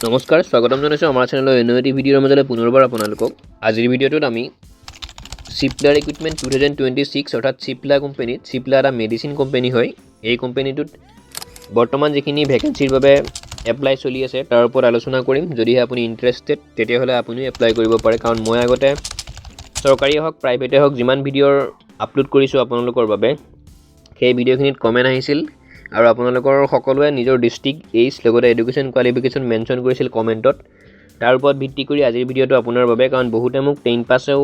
নমস্কাৰ স্বাগতম জনাইছোঁ আমাৰ চেনেলৰ এটি ভিডিঅ'ৰ মাজলৈ পুনৰবাৰ আপোনালোকক আজিৰ ভিডিঅ'টোত আমি চিপ্লাৰ ইকুইপমেণ্ট 2026 অৰ্থাৎ চিপ্লা কোম্পানীত চিপ্লা এটা মেডিচিন কোম্পানী হয় এই কোম্পানীটোত বৰ্তমান যিখিনি ভেকেন্সিৰ বাবে এপ্লাই চলি আছে তাৰ ওপৰত আলোচনা কৰিম যদিহে আপুনি ইণ্টাৰেষ্টেড তেতিয়াহ'লে আপুনি এপ্লাই কৰিব পাৰে কাৰণ মই আগতে চৰকাৰী হওক প্ৰাইভেটে হওক যিমান ভিডিঅ'ৰ আপলোড কৰিছোঁ আপোনালোকৰ বাবে সেই ভিডিঅ'খিনিত কমেণ্ট আহিছিল আৰু আপোনালোকৰ সকলোৱে নিজৰ ডিস্ট্ৰিক্ট এইজ লগতে এডুকেশ্যন কোৱালিফিকেশ্যন মেনশ্যন কৰিছিল কমেণ্টত তাৰ ওপৰত ভিত্তি কৰি আজিৰ ভিডিঅ'টো আপোনাৰ বাবে কাৰণ বহুতে মোক 10 পাছেও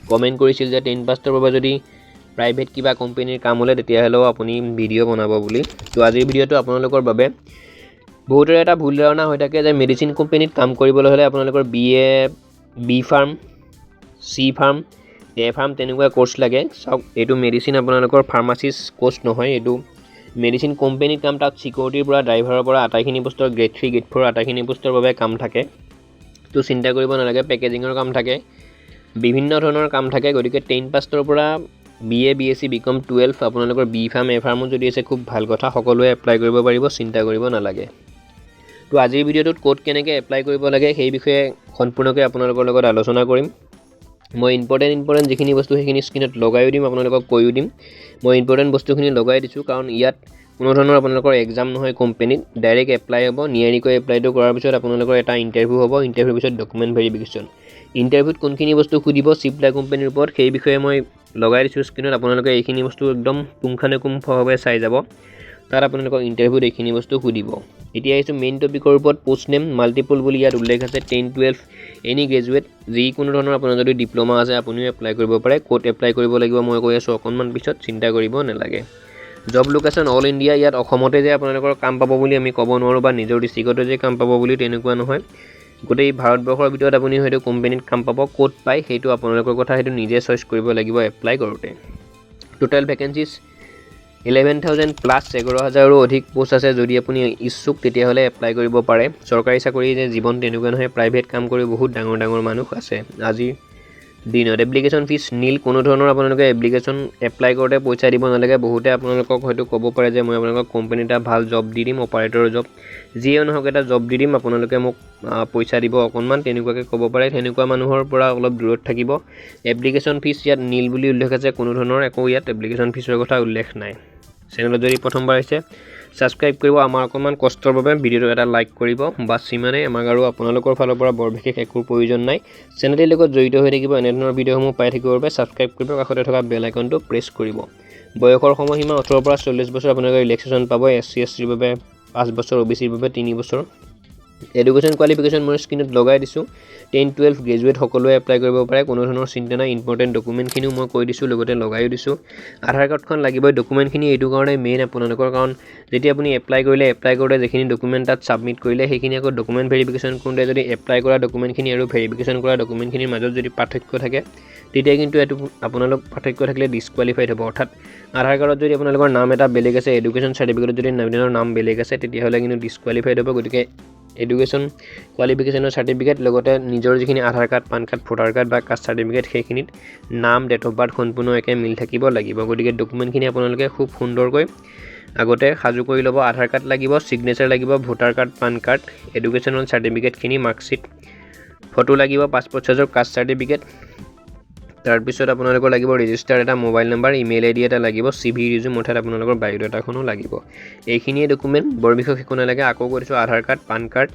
কমেণ্ট কৰিছিল যে 10 পাছৰ বাবে যদি প্ৰাইভেট কিবা কোম্পানীৰ কাম হ'লে তেতিয়াহ'লেও আপুনি ভিডিঅ' বনাব বুলি তো আজিৰ ভিডিঅ'টো আপোনালোকৰ বাবে বহুতৰে এটা ভুল ধাৰণা হৈ থাকে যে মেডিচিন কোম্পানীত কাম কৰিবলৈ হ'লে আপোনালোকৰ বি ফাৰ্ম চি ফাৰ্ম এ ফাৰ্ম তেনেকুৱা কোৰ্চ লাগে চাওক এইটো মেডিচিন আপোনালোকৰ ফাৰ্মাচিষ্ট কোৰ্চ নহয় এইটো মেডিচিন কোম্পানীৰ কাম তাত সিকিউৰিটিৰ পৰা ড্ৰাইভাৰৰ পৰা আটাইখিনি বস্তুৰ গ্ৰেড 3 গ্ৰেড 4 আটাইখিনি বস্তুৰ বাবে কাম থাকে তো চিন্তা কৰিব নালাগে পেকেজিঙৰ কাম থাকে বিভিন্ন ধৰণৰ কাম থাকে গতিকে 10 পাছৰ পৰা BA BSc BCom 12 আপোনালোকৰ বি ফাৰ্ম এ ফাৰ্মো যদি আছে খুব ভাল কথা সকলোৱে এপ্লাই কৰিব পাৰিব চিন্তা কৰিব নালাগে তো আজিৰ ভিডিঅ'টোত ক'ত কেনেকৈ এপ্লাই কৰিব লাগে সেই বিষয়ে সম্পূৰ্ণকৈ আপোনালোকৰ লগত আলোচনা কৰিম মই ইম্পৰ্টেণ্ট যিখিনি বস্তু সেইখিনি স্ক্ৰীনত লগাইও দিম আপোনালোকক কৈও দিম মই ইম্পৰ্টেণ্ট বস্তুখিনি লগাই দিছোঁ কাৰণ ইয়াত কোনো ধৰণৰ আপোনালোকৰ এক্সাম নহয় কোম্পানীত ডাইৰেক্ট এপ্লাই হ'ব নিয়াৰিকৈ এপ্লাইটো কৰাৰ পিছত আপোনালোকৰ এটা ইণ্টাৰভিউ হ'ব ইণ্টাৰভিউৰ পিছত ডকুমেণ্ট ভেৰিফিকেশ্যন ইণ্টাৰভিউত কোনখিনি বস্তু সুধিব চিপ্লা কোম্পানীৰ ওপৰত সেই বিষয়ে মই লগাই দিছোঁ স্ক্ৰীনত আপোনালোকে এইখিনি বস্তু একদম পুংখানুপুংখভাৱে চাই যাব তাত আপোনালোকৰ ইণ্টাৰভিউত এইখিনি বস্তু সুধিব এতিয়া আহিছোঁ মেইন টপিকৰ ওপৰত পোষ্ট নেম মাল্টিপল বুলি ইয়াত উল্লেখ আছে 10 12 এনি গ্ৰেজুৱেট যিকোনো ধৰণৰ আপোনাৰ যদি ডিপ্ল'মা আছে আপুনিও এপ্লাই কৰিব পাৰে ক'ত এপ্লাই কৰিব লাগিব মই কৈ আছোঁ অকণমান পিছত চিন্তা কৰিব নালাগে জব লোকেশ্যন অল ইণ্ডিয়া ইয়াত অসমতে যে আপোনালোকৰ কাম পাব বুলি আমি ক'ব নোৱাৰোঁ বা নিজৰ ডিষ্ট্ৰিক্টতে যে কাম পাব বুলি তেনেকুৱা নহয় গোটেই ভাৰতবৰ্ষৰ ভিতৰত আপুনি হয়তো কোম্পানীত কাম পাব ক'ত পায় সেইটো আপোনালোকৰ কথা সেইটো নিজে চইচ কৰিব লাগিব এপ্লাই কৰোঁতে টোটেল ভেকেন্সিজ 11,000 প্লাছ 11,000ৰো অধিক পোষ্ট আছে যদি আপুনি ইচ্ছুক তেতিয়াহ'লে এপ্লাই কৰিব পাৰে চৰকাৰী চাকৰি যে জীৱন তেনেকুৱা নহয় প্ৰাইভেট কাম কৰি বহুত ডাঙৰ মানুহ আছে আজিৰ দিনত এপ্লিকেশ্যন ফিজ নীল কোনো ধৰণৰ আপোনালোকে এপ্লাই কৰোঁতে পইচা দিব নালাগে বহুতে আপোনালোকক হয়তো ক'ব পাৰে যে মই আপোনালোকক কোম্পানী এটা ভাল জব দি দিম অপাৰেটৰৰ জব যিয়ে নহওক এটা জব দি দিম আপোনালোকে মোক পইচা দিব অকণমান তেনেকুৱাকৈ ক'ব পাৰে তেনেকুৱা মানুহৰ পৰা অলপ দূৰত থাকিব এপ্লিকেশ্যন ফিজ ইয়াত নীল বুলি উল্লেখ আছে কোনো ধৰণৰ একো ইয়াত এপ্লিকেশ্যন ফিজৰ কথা উল্লেখ নাই চেনেলত যদি প্ৰথমবাৰ আহিছে ছাবস্ক্ৰাইব কৰিব আমাৰ অকণমান কষ্টৰ বাবে ভিডিঅ'টো এটা লাইক কৰিব বাছ সিমানেই আমাক আৰু আপোনালোকৰ ফালৰ পৰা বৰ বিশেষ একো প্ৰয়োজন নাই চেনেলটিৰ লগত জড়িত হৈ থাকিব এনেধৰণৰ ভিডিঅ'সমূহ পাই থাকিবৰ বাবে ছাবস্ক্ৰাইব কৰিব কাষতে থকা বেল আইকনটো প্ৰেছ কৰিব বয়সৰ সময়সীমা 18 পৰা 40 বছৰ আপোনালোকে ৰিলেক্সেশ্যন পাব SC STৰ বাবে 5 বছৰ OBCৰ বাবে 3 বছৰ এডুকেশ্যন কোৱালিফিকেশ্যন মই স্ক্ৰীনত লগাই দিছোঁ 10 12 গ্ৰেজুৱেট সকলোৱে এপ্লাই কৰিব পাৰে কোনো ধৰণৰ চিন্তা নাই ইম্পৰ্টেণ্ট ডকুমেণ্টখিনিও মই কৈ দিছোঁ লগতে লগাইও দিছোঁ আধাৰ কাৰ্ডখন লাগিবই ডকুমেণ্টখিনি এইটো কাৰণে মেইন আপোনালোকৰ কাৰণ যেতিয়া আপুনি এপ্লাই কৰোঁতে যিখিনি ডকুমেণ্ট তাত ছাবমিট কৰিলে সেইখিনি আকৌ ডকুমেণ্ট ভেৰিফিকেশ্যন কৰোঁতে যদি এপ্লাই কৰা ডকুমেণ্টখিনি আৰু ভেৰিফিকেশ্যন কৰা ডকুমেণ্টখিনিৰ মাজত যদি পাৰ্থক্য থাকে তেতিয়া কিন্তু এইটো আপোনালোক পাৰ্থক্য থাকিলে ডিছকুৱালিফাইড হ'ব অৰ্থাৎ আধাৰ কাৰ্ডত যদি আপোনালোকৰ নাম এটা বেলেগ আছে এডুকেশ্যন চাৰ্টিফিকেটত যদি নাম বেলেগ আছে তেতিয়াহ'লে কিন্তু ডিছকুৱালিফাইড হ'ব গতিকে এডুকেশ্যন কোৱালিফিকেশ্যনৰ চাৰ্টিফিকেট লগতে নিজৰ যিখিনি Aadhaar card PAN card voter card বা কাষ্ট চাৰ্টিফিকেট সেইখিনিত নাম ডেট অফ বাৰ্থ সম্পূৰ্ণ একে মিল থাকিব লাগিব গতিকে ডকুমেণ্টখিনি আপোনালোকে খুব সুন্দৰকৈ আগতে সাজু কৰি ল'ব আধাৰ কাৰ্ড লাগিব ছিগনেচাৰ লাগিব ভোটাৰ কাৰ্ড পান কাৰ্ড এডুকেশ্যনৰ চাৰ্টিফিকেটখিনি মাৰ্কশ্বিট ফটো লাগিব পাছপৰ্ট চাইজৰ কাষ্ট চাৰ্টিফিকেট তাৰপিছত আপোনালোকৰ লাগিব ৰেজিষ্টাৰ এটা মোবাইল নম্বৰ ইমেইল ID এটা লাগিব CV ৰিজিউম অৰ্থাৎ আপোনালোকৰ বায়'ডাটাখনো লাগিব এইখিনিয়ে ডকুমেণ্ট বৰ বিশেষ একো নালাগে আকৌ কৰিছোঁ Aadhaar card PAN card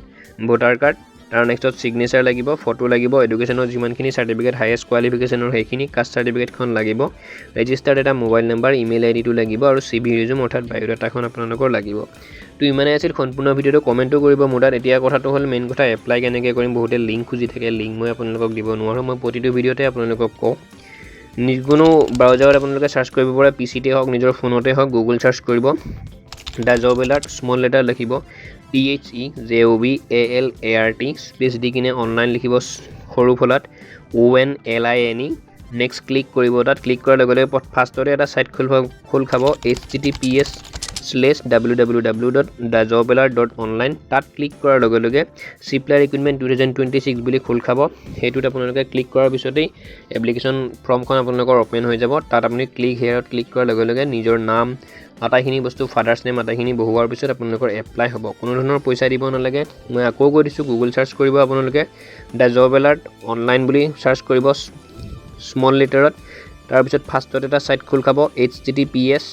voter card তাৰ নেক্সটত ছিগনেচাৰ লাগিব ফটো লাগিব এডুকেশ্যনৰ যিমানখিনি চাৰ্টিফিকেট হাইয়েষ্ট কোৱালিফিকেশ্যনৰ সেইখিনি কাষ্ট চাৰ্টিফিকেটখন লাগিব ৰেজিষ্টাৰ্ড এটা মোবাইল নম্বৰ ইমেইল IDটো লাগিব আৰু CV ৰিজিউম অৰ্থাৎ বায়'ডাটাখন আপোনালোকৰ লাগিব তো ইমানেই আছিল সম্পূৰ্ণ ভিডিঅ'টো কমেণ্টো কৰিব মোৰ তাত এতিয়া কথাটো হ'ল মেইন কথা এপ্লাই কেনেকৈ কৰিম বহুতে লিংক খুজি থাকে লিংক মই আপোনালোকক দিব নোৱাৰোঁ মই প্ৰতিটো ভিডিঅ'তে আপোনালোকক কওঁ যিকোনো ব্ৰাউজাৰত আপোনালোকে চাৰ্চ কৰিব পাৰে PCতে হওক নিজৰ ফোনতে হওক গুগল চাৰ্চ কৰিব the job alert small letter লিখিব THEJOBALART স্পেচ দি কিনে অনলাইন লিখিব সৰু ফলাত ONLINE নেক্সট ক্লিক কৰিব তাত ক্লিক কৰাৰ লগে লগে ফাৰ্ষ্টতে এটা ছাইট খোল খাব https www.thejobalert.online তাত ক্লিক কৰাৰ লগে লগে চিপ্লাই ৰিক্ৰুইটমেণ্ট 2026 বুলি খোল খাব সেইটোত আপোনালোকে ক্লিক কৰাৰ পিছতেই এপ্লিকেশ্যন ফৰ্মখন আপোনালোকৰ ওপেন হৈ যাব তাত আপুনি ক্লিক হেয়াৰত ক্লিক কৰাৰ লগে লগে নিজৰ নাম আটাইখিনি বস্তু ফাদাৰ্ছ নেম আটাইখিনি বহুৱাৰ পিছত আপোনালোকৰ এপ্লাই হ'ব কোনো ধৰণৰ পইচা দিব নালাগে মই আকৌ কৈ দিছোঁ গুগল চাৰ্চ কৰিব আপোনালোকে দ্য জব এলাৰ্ট অনলাইন বুলি চাৰ্চ কৰিব স্মল লেটাৰত তাৰপিছত ফাৰ্ষ্টত এটা সাইট খোল খাব https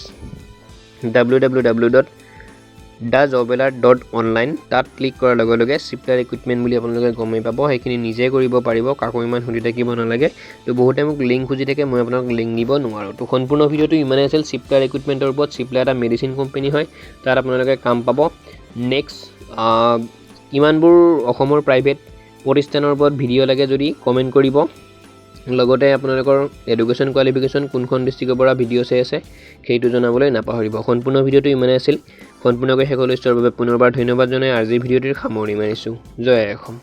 www.thejobalert.online তাত ক্লিক কৰাৰ লগে লগে চিপ্লাই ৰিক্ৰুইটমেণ্ট বুলি আপোনালোকে গমেই পাব সেইখিনি নিজে কৰিব পাৰিব কাকো ইমান সুধি থাকিব নালাগে তো বহুতে মোক লিংক খুজি থাকে মই আপোনাক লিংক দিব নোৱাৰোঁ তো সম্পূৰ্ণ ভিডিঅ'টো ইমানেই আছিল চিপ্লাই ৰিক্ৰুইটমেণ্টৰ ওপৰত চিপ্লাই এটা মেডিচিন কোম্পানী হয় তাত আপোনালোকে কাম পাব নেক্সট কিমানবোৰ অসমৰ প্ৰাইভেট প্ৰতিষ্ঠানৰ ওপৰত ভিডিঅ' লাগে যদি কমেণ্ট কৰিব লগতে আপোনালোকৰ এডুকেশ্যন কোৱালিফিকেশ্যন কোনখন ডিষ্ট্ৰিক্টৰ পৰা ভিডিঅ' চাই আছে সেইটো জনাবলৈ নাপাহৰিব সম্পূৰ্ণ ভিডিঅ'টো ইমানেই আছিল সম্পূৰ্ণকৈ শেষলৈ চোৱাৰ বাবে পুনৰবাৰ ধন্যবাদ জনাই আজিৰ ভিডিঅ'টিৰ সামৰণি মাৰিছোঁ জয় অসম